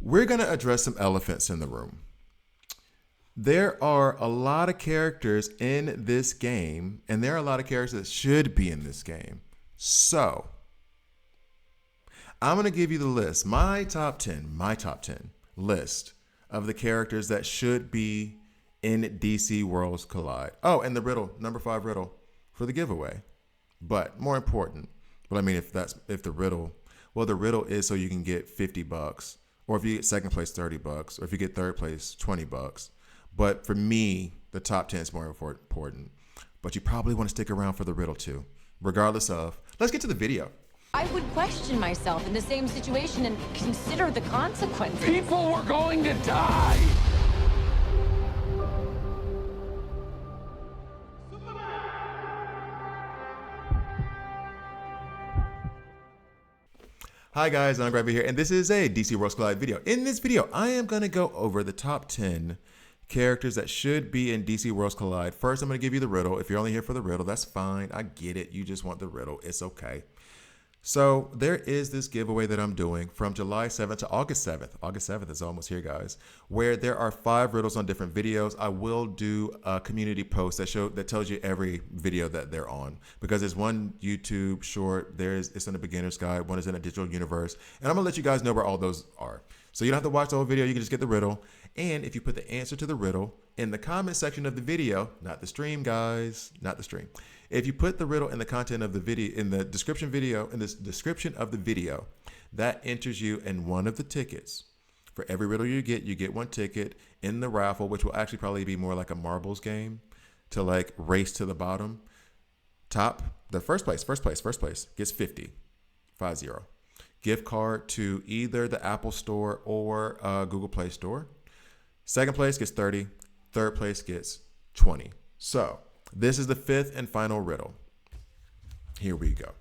We're going to address some elephants in the room. There are a lot of characters in this game, and there are a lot of characters that should be in this game. So, I'm going to give you the list, my top 10 list of the characters that should be in DC Worlds Collide. Oh, and the riddle, number 5 riddle for the giveaway. But more important, well, I mean, if the riddle, well, the riddle is so you can get $50, or if you get second place, $30, or if you get third place, $20. But for me, the top 10 is more important. But you probably want to stick around for the riddle too, regardless of. Let's get to the video. I would question myself in the same situation and consider the consequences. People were going to die! Hi guys, I'm Grabby here, and this is a DC Worlds Collide video. In this video, I am going to go over the top 10 characters that should be in DC Worlds Collide. First, I'm going to give you the riddle. If you're only here for the riddle, that's fine. I get it. You just want the riddle. It's okay. So there is this giveaway that I'm doing from July 7th to August 7th. August 7th is almost here, guys, where there are 5 riddles on different videos. I will do a community post that tells you every video that they're on, because there's one YouTube short, it's in a beginner's guide, one is in a digital universe, and I'm gonna let you guys know where all those are. So you don't have to watch the whole video, you can just get the riddle. And if you put the answer to the riddle in the comment section of the video, not the stream, guys, not the stream. If you put the riddle in the content of the video, in the description of the video, that enters you in one of the tickets. For every riddle you get 1 ticket in the raffle, which will actually probably be more like a marbles game to like race to the bottom. The first place gets 50. Gift card to either the Apple Store or Google Play Store. Second place gets 30. Third place gets 20. So this is the 5th and final riddle. Here we go.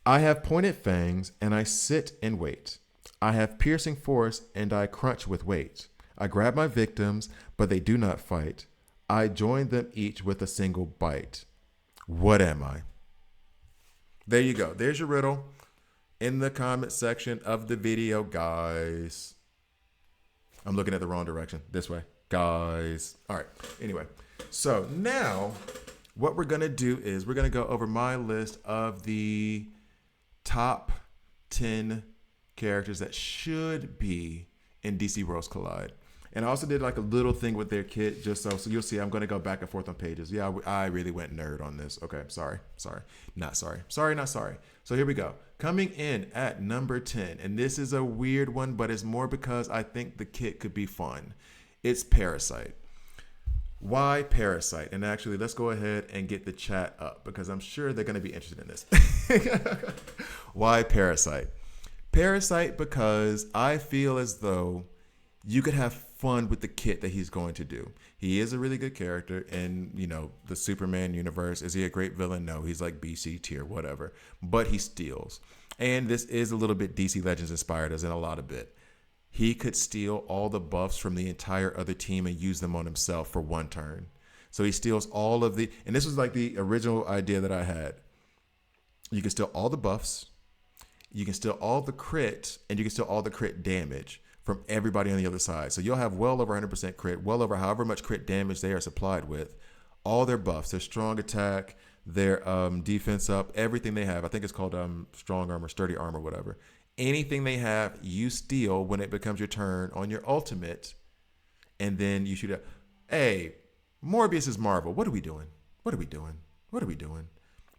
I have pointed fangs and I sit and wait. I have piercing force and I crunch with weight. I grab my victims, but they do not fight. I join them each with a single bite. What am I? There you go. There's your riddle in the comment section of the video, guys. I'm looking at the wrong direction. This way, guys. All right. Anyway, so now what we're going to do is we're going to go over my list of the top 10 characters that should be in DC Worlds Collide. And I also did like a little thing with their kit, just so you'll see I'm going to go back and forth on pages. Yeah, I really went nerd on this. Okay, sorry. Not sorry. So here we go. Coming in at number 10, and this is a weird one, but it's more because I think the kit could be fun. It's Parasite. Why Parasite? And actually, let's go ahead and get the chat up because I'm sure they're going to be interested in this. Why Parasite? Parasite because I feel as though you could have fun with the kit that he's going to do. He is a really good character in, the Superman universe. Is he a great villain? No, he's like BC tier, whatever. But he steals. And this is a little bit DC Legends inspired, as in a lot of bit. He could steal all the buffs from the entire other team and use them on himself for 1 turn. So he steals all of and this was like the original idea that I had. You can steal all the buffs, you can steal all the crit, and you can steal all the crit damage from everybody on the other side. So you'll have well over 100% crit, well over however much crit damage they are supplied with, all their buffs, their strong attack, their defense up, everything they have. I think it's called strong armor, sturdy armor, whatever. Anything they have, you steal when it becomes your turn on your ultimate, and then you shoot up. Hey, Morbius is Marvel. What are we doing?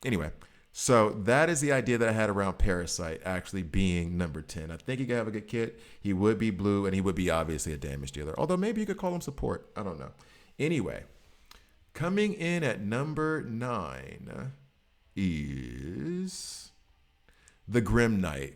Anyway, so that is the idea that I had around Parasite actually being number 10. I think he could have a good kit. He would be blue, and he would be obviously a damage dealer. Although maybe you could call him support. I don't know. Anyway, coming in at number 9 is the Grim Knight.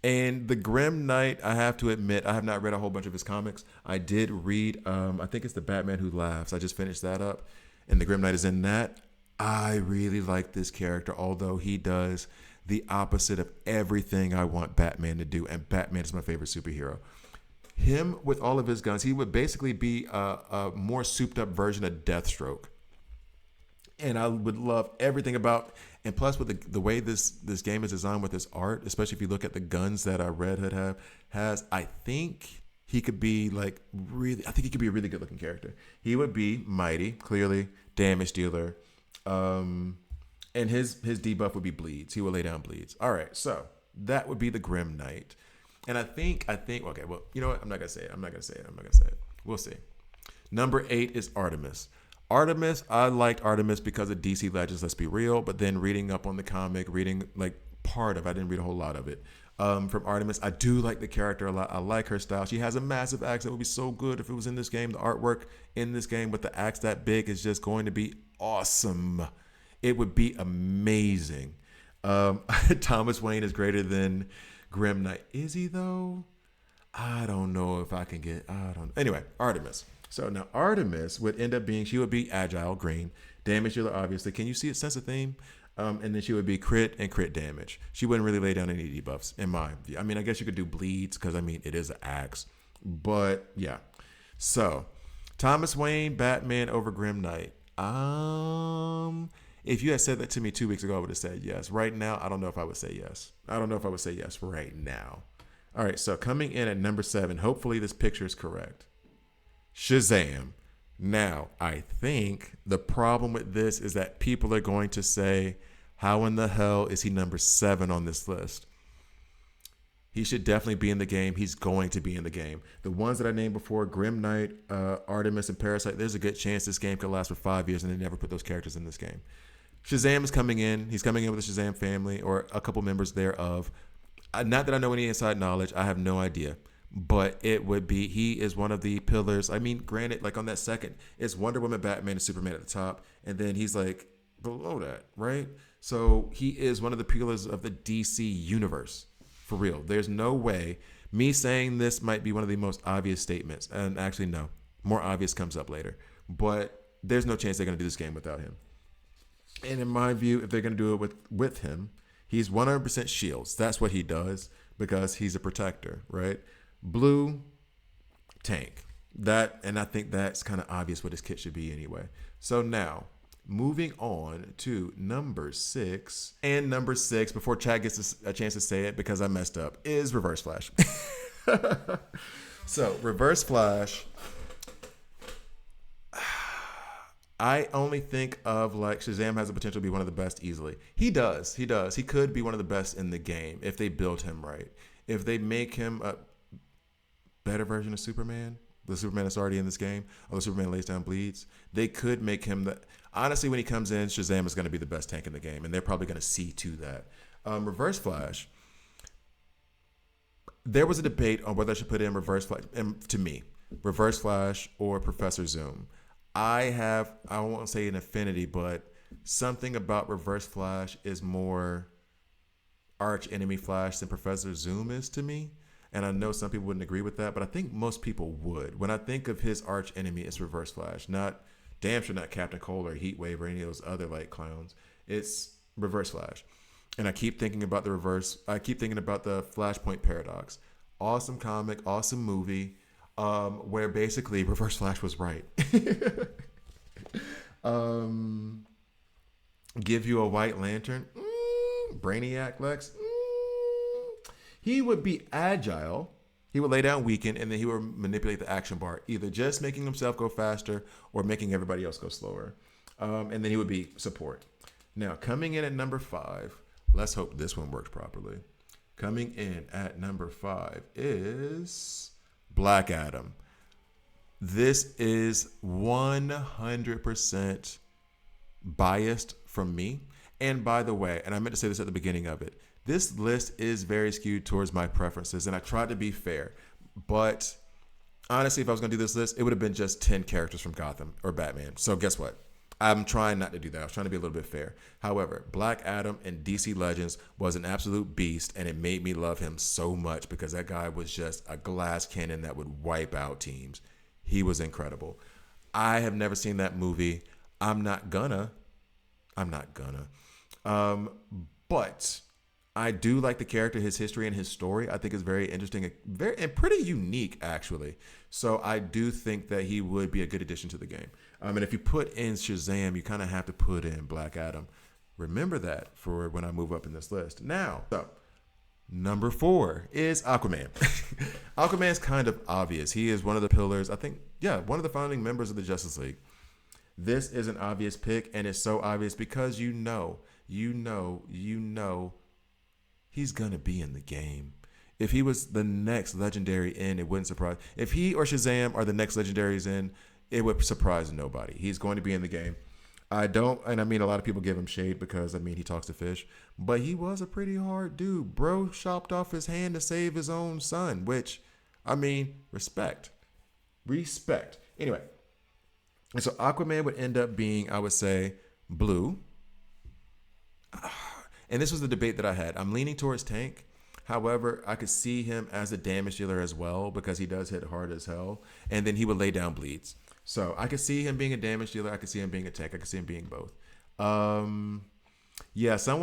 And the Grim Knight, I have to admit, I have not read a whole bunch of his comics. I did read, I think it's The Batman Who Laughs. I just finished that up, and the Grim Knight is in that. I really like this character, although he does the opposite of everything I want Batman to do, and Batman is my favorite superhero. Him with all of his guns, he would basically be a more souped up version of Deathstroke. And I would love everything about, and plus with the way this game is designed with its art, especially if you look at the guns that Red Hood has, I think he could be like really, I think he could be a really good looking character. He would be mighty, clearly, damage dealer. And his debuff would be bleeds. He would lay down bleeds. All right, so that would be the Grim Knight. And I think, okay, well, you know what? I'm not gonna say it. We'll see. Number 8 is Artemis. I liked Artemis because of DC Legends, let's be real. But then reading up on the comic, reading like part of, I didn't read a whole lot of it. From Artemis, I do like the character a lot. I like her style. She has a massive axe. That would be so good if it was in this game. The artwork in this game with the axe that big is just going to be awesome. It would be amazing. Thomas Wayne is greater than Grim Knight. Is he though? I don't know if I can get, I don't know. Anyway, Artemis. So now Artemis would end up being, she would be agile, green, damage dealer, obviously. Can you see it? Sense of theme? And then she would be crit and crit damage. She wouldn't really lay down any debuffs in my view. I mean, I guess you could do bleeds because, I mean, it is an axe. But yeah. So Thomas Wayne, Batman over Grim Knight. If you had said that to me 2 weeks ago, I would have said yes. Right now, I don't know if I would say yes. I don't know if I would say yes right now. All right, so coming in at number 7, hopefully this picture is correct. Shazam. Now, I think the problem with this is that people are going to say, how in the hell is he number 7 on this list? He should definitely be in the game. He's going to be in the game. The ones that I named before, Grim Knight, Artemis, and Parasite, there's a good chance this game could last for 5 years and they never put those characters in this game. Shazam is coming in. He's coming in with the Shazam family or a couple members thereof. Not that I know any inside knowledge. I have no idea. But it would be, he is one of the pillars. I mean, granted, like on that second, it's Wonder Woman, Batman, and Superman at the top. And then he's like below that, right? So he is one of the pillars of the DC universe. For real. There's no way. Me saying this might be one of the most obvious statements. And actually, no. More obvious comes up later. But there's no chance they're going to do this game without him. And in my view, if they're going to do it with him, he's 100% shields. That's what he does because he's a protector, right? Blue, tank. And I think that's kind of obvious what his kit should be anyway. So now, moving on to number 6. And number 6, before Chad gets a chance to say it because I messed up, is Reverse Flash. So, Reverse Flash, I only think of like Shazam has the potential to be one of the best easily. He does. He could be one of the best in the game if they build him right. If they make him a better version of Superman, the Superman that's already in this game, or the Superman lays down bleeds, they could make him the, honestly, when he comes in, Shazam is going to be the best tank in the game, and they're probably going to see to that. Reverse Flash, there was a debate on whether I should put in Reverse Flash, and to me, Reverse Flash or Professor Zoom. I won't say an affinity, but something about Reverse Flash is more arch enemy Flash than Professor Zoom is to me. And I know some people wouldn't agree with that, but I think most people would. When I think of his arch enemy, it's Reverse Flash. Damn sure not Captain Cold or Heatwave or any of those other like clowns. It's Reverse Flash. And I keep thinking about the Flashpoint Paradox. Awesome comic, awesome movie, where basically Reverse Flash was right. Give you a White Lantern. Brainiac Lex. He would be agile. He would lay down weaken, and then he would manipulate the action bar, either just making himself go faster or making everybody else go slower. And then he would be support. Now, coming in at number 5, let's hope this one works properly. Coming in at number 5 is Black Adam. This is 100% biased from me. And by the way, and I meant to say this at the beginning of it, this list is very skewed towards my preferences, and I tried to be fair. But honestly, if I was going to do this list, it would have been just 10 characters from Gotham or Batman. So guess what? I'm trying not to do that. I was trying to be a little bit fair. However, Black Adam in DC Legends was an absolute beast, and it made me love him so much because that guy was just a glass cannon that would wipe out teams. He was incredible. I have never seen that movie. I'm not gonna. But I do like the character, his history, and his story. I think is very interesting and pretty unique, actually. So I do think that he would be a good addition to the game. And if you put in Shazam, you kind of have to put in Black Adam. Remember that for when I move up in this list. Now, so number 4 is Aquaman. Aquaman's kind of obvious. He is one of the pillars, I think, one of the founding members of the Justice League. This is an obvious pick, and it's so obvious because you know, he's going to be in the game. If he was the next legendary in, it wouldn't surprise. If he or Shazam are the next legendaries in, it would surprise nobody. He's going to be in the game. I mean, a lot of people give him shade because, he talks to fish, but he was a pretty hard dude. Bro chopped off his hand to save his own son, which, respect. Anyway, and so Aquaman would end up being, I would say, blue. And this was the debate that I had. I'm leaning towards Tank. However, I could see him as a damage dealer as well because he does hit hard as hell. And then he would lay down bleeds. So I could see him being a damage dealer. I could see him being a tank. I could see him being both. Someone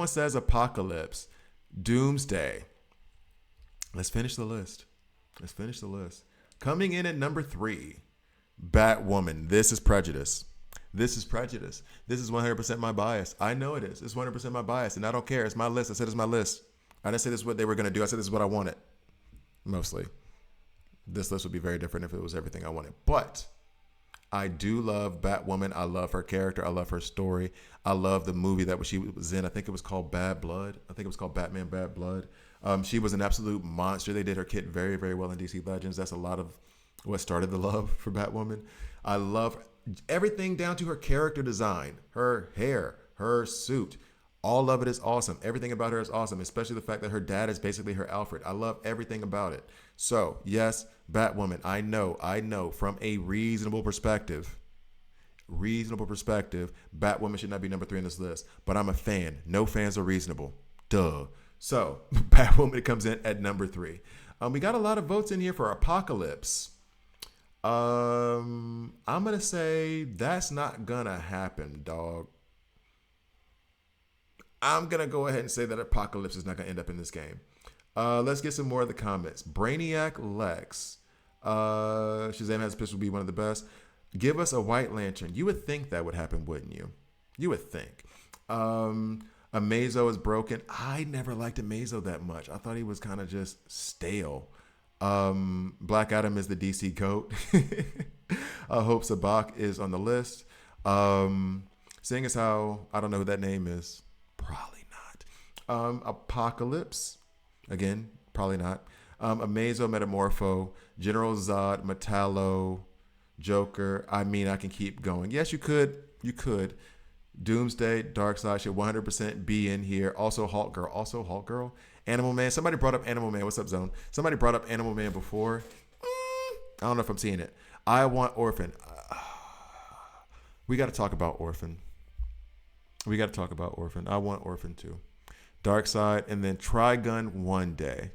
says Apocalypse. Doomsday. Let's finish the list. Coming in at number 3, Batwoman. This is prejudice. This is 100% my bias. I know it is. It's 100% my bias, and I don't care. It's my list. I said it's my list. I didn't say this is what they were going to do. I said this is what I wanted. Mostly. This list would be very different if it was everything I wanted. But I do love Batwoman. I love her character. I love her story. I love the movie that she was in. I think it was called Bad Blood. I think it was called Batman Bad Blood. She was an absolute monster. They did her kit very, very well in DC Legends. That's a lot of what started the love for Batwoman. I love everything down to her character design, her hair, her suit. All of it is awesome. Everything about her is awesome, especially the fact that her dad is basically her Alfred. I love everything about it. So, yes, Batwoman, I know from a reasonable perspective, Batwoman should not be number 3 on this list. But I'm a fan. No fans are reasonable. Duh. So, Batwoman comes in at number 3. We got a lot of votes in here for Apocalypse. I'm going to say that's not going to happen, dog. I'm going to go ahead and say that Apocalypse is not going to end up in this game. Let's get some more of the comments. Brainiac Lex. Shazam has a pistol, be one of the best. Give us a White Lantern. You would think that would happen, wouldn't you? You would think. Amazo is broken. I never liked Amazo that much. I thought he was kind of just stale. Black Adam is the DC GOAT. Hope Sabak is on the list. Seeing as how I don't know who that name is. Probably not. Apocalypse. Again, probably not. Amazo, Metamorpho, General Zod, Metallo, Joker. I can keep going. Yes, you could. Doomsday, Darkseid should 100% be in here. Also Hulk Girl. Animal Man. Somebody brought up Animal Man. What's up, Zone? Somebody brought up Animal Man before. I don't know if I'm seeing it. I want Orphan. We got to talk about Orphan. I want Orphan too. Darkseid, and then Trigun one day.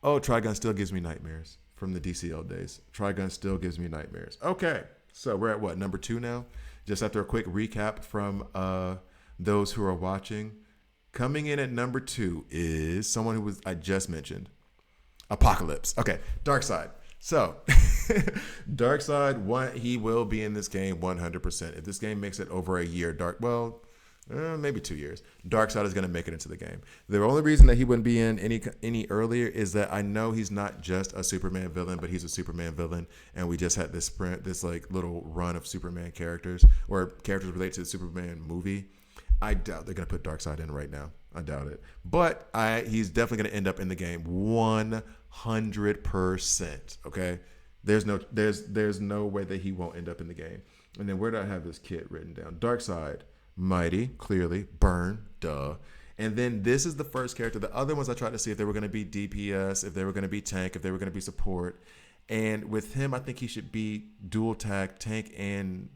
Oh, Trigun still gives me nightmares from the DCL days. Trigun still gives me nightmares. Okay, so we're at what, number 2 now? Just after a quick recap from those who are watching. Coming in at number 2 is someone who I just mentioned. Apocalypse. Okay, Darkseid. So, Darkseid, he will be in this game 100%. If this game makes it over a year, maybe 2 years, Darkseid is going to make it into the game. The only reason that he wouldn't be in any earlier is that I know he's not just a Superman villain, but he's a Superman villain, and we just had this little run of Superman characters or characters related to the Superman movie. I doubt they're going to put Darkseid in right now. I doubt it. But he's definitely going to end up in the game 100%. Okay? There's no way that he won't end up in the game. And then where do I have this kit written down? Darkseid, Mighty, clearly, Burn, duh. And then this is the first character. The other ones I tried to see if they were going to be DPS, if they were going to be tank, if they were going to be support. And with him, I think he should be dual tag, tank and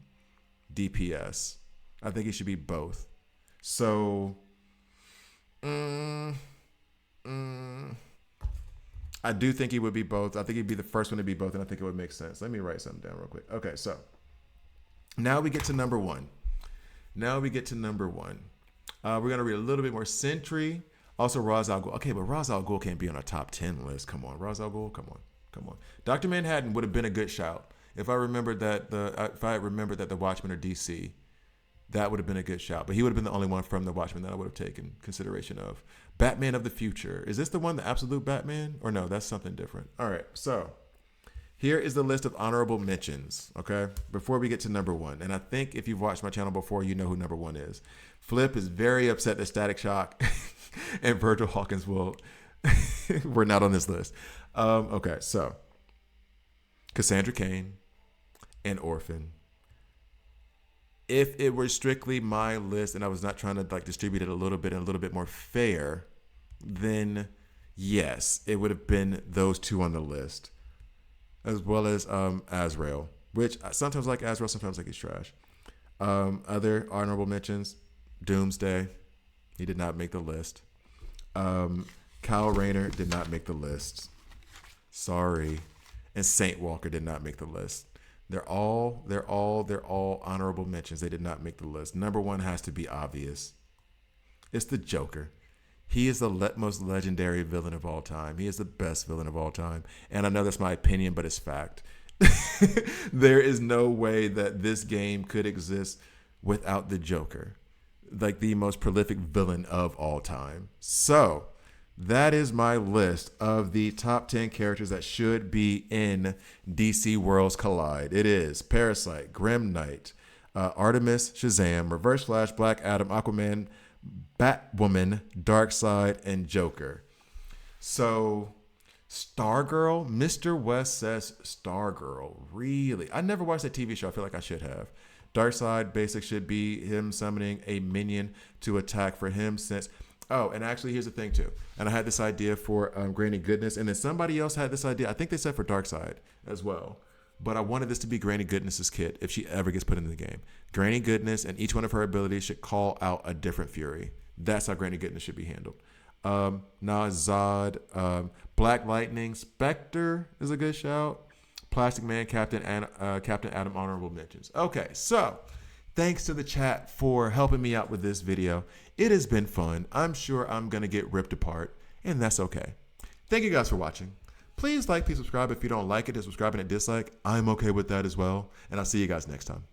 DPS. I think he should be both. So, I do think he would be both. I think he'd be the first one to be both, and I think it would make sense. Let me write something down real quick. Okay, so now we get to number 1. We're going to read a little bit more. Sentry, also Ra's al Ghul. Okay, but Ra's al Ghul can't be on a top 10 list. Come on, Ra's al Ghul, come on. Dr. Manhattan would have been a good shout. If I remembered that the Watchmen are DC, that would have been a good shout. But he would have been the only one from the Watchmen that I would have taken consideration of. Batman of the Future. Is this the one, the absolute Batman? Or no, that's something different. All right, so here is the list of honorable mentions, okay? Before we get to number one. And I think if you've watched my channel before, you know who number one is. Flip is very upset that Static Shock and Virgil Hawkins were not on this list. Okay, so Cassandra Cain and Orphan. If it were strictly my list and I was not trying to like distribute it a little bit more fair, then yes, it would have been those two on the list, as well as Azrael, which sometimes I like Azrael, sometimes I think he's trash. Other honorable mentions: Doomsday, he did not make the list. Kyle Rayner did not make the list. Sorry. And Saint Walker did not make the list. They're all honorable mentions. They did not make the list. Number one has to be obvious. It's the Joker. He is the most legendary villain of all time. He is the best villain of all time. And I know that's my opinion, but it's fact. There is no way that this game could exist without the Joker, like the most prolific villain of all time. So that is my list of the top 10 characters that should be in DC Worlds Collide. It is Parasite, Grim Knight, Artemis, Shazam, Reverse Flash, Black Adam, Aquaman, Batwoman, Darkseid, and Joker. So Stargirl, Mr. West says Stargirl. Really? I never watched that TV show. I feel like I should have. Darkseid basic should be him summoning a minion to attack for him since... Oh, and actually, here's the thing, too. And I had this idea for Granny Goodness, and then somebody else had this idea. I think they said for Darkseid as well. But I wanted this to be Granny Goodness's kit if she ever gets put into the game. Granny Goodness and each one of her abilities should call out a different Fury. That's how Granny Goodness should be handled. Zod, Black Lightning, Spectre is a good shout. Plastic Man, Captain Atom, honorable mentions. Okay, so thanks to the chat for helping me out with this video. It has been fun. I'm sure I'm going to get ripped apart, and that's okay. Thank you guys for watching. Please like, please subscribe. If you don't like it, hit subscribe and a dislike. I'm okay with that as well, and I'll see you guys next time.